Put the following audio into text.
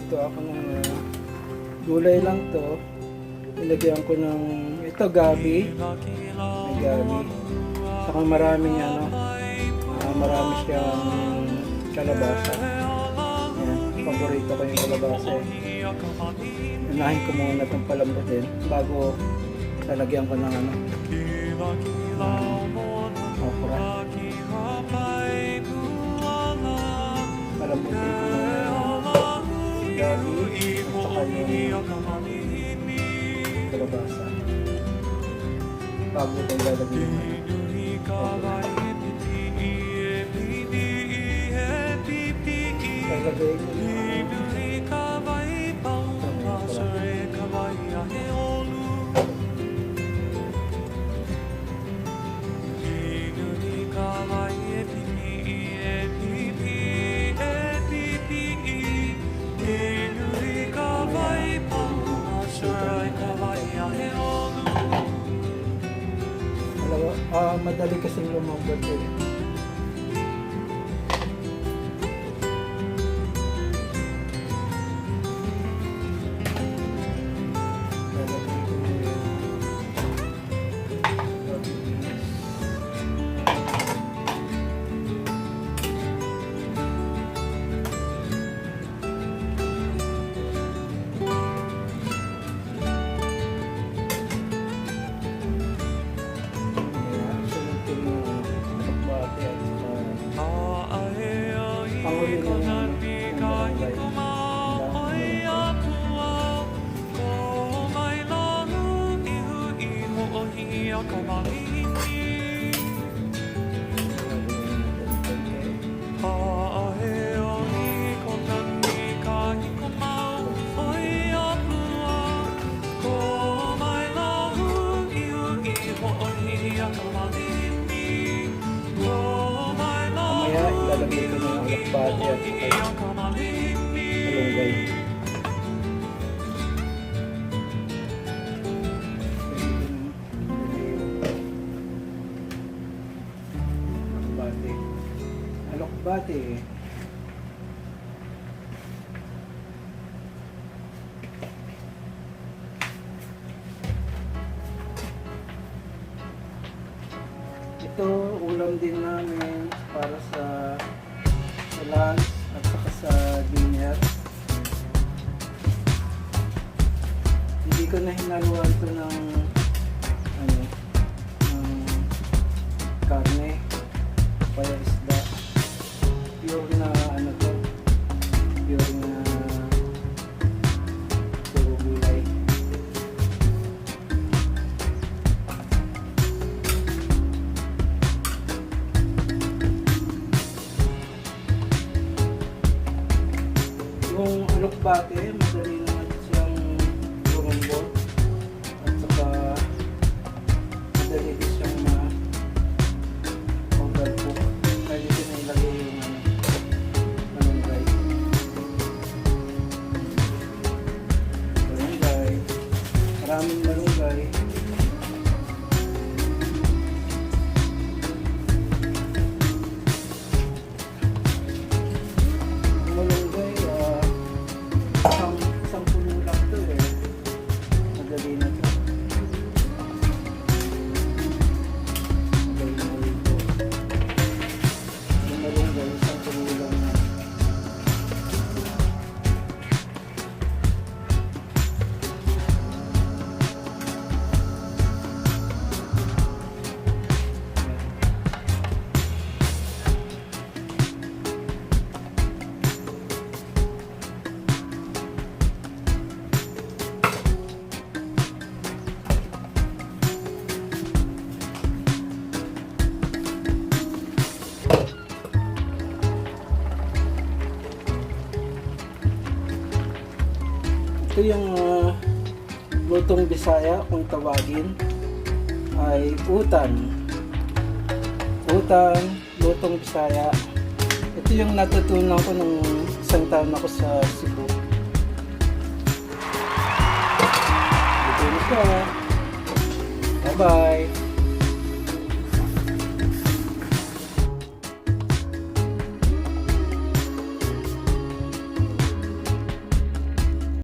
Magluto ako ng gulay lang to. Ilagyan ko ng ito gabi. May gabi. Saka maraming marami siyang kalabasa. Ayan, paborito ko yung kalabasa. Unahin ko muna itong palambutin bago lalagyan ko ng okra. Palambutin ko muna yung gabi at saka yung kalabasa bago ito lalagyan ng okra. Lalagay ko yung madali kasing lumambot eh. Mamaya ilalagay ko na yung alakbati at malunggay. Alakbati. Ito ulam din namin para sa lunch at saka sa dinner. Hindi ko na hinaluan ito ng karne kaya isda. Pure na to, pure na puro gulay. Yung alokbate, madali naman siyang lumambot at saka madali din siyang overcook. Kaya dito na ilagay yung malunggay. Malunggay. Maraming malunggay. Isang puno lang ito eh. Madali na ito. Madali na ito. Yung malunggay, isang puno lang na. Ito yung lutong Bisaya kung tawagin ay utan. Utan, lutong Bisaya. Ito yung natutunan ko nung isang taon ako sa Cebu. Ito na siya. Bye bye.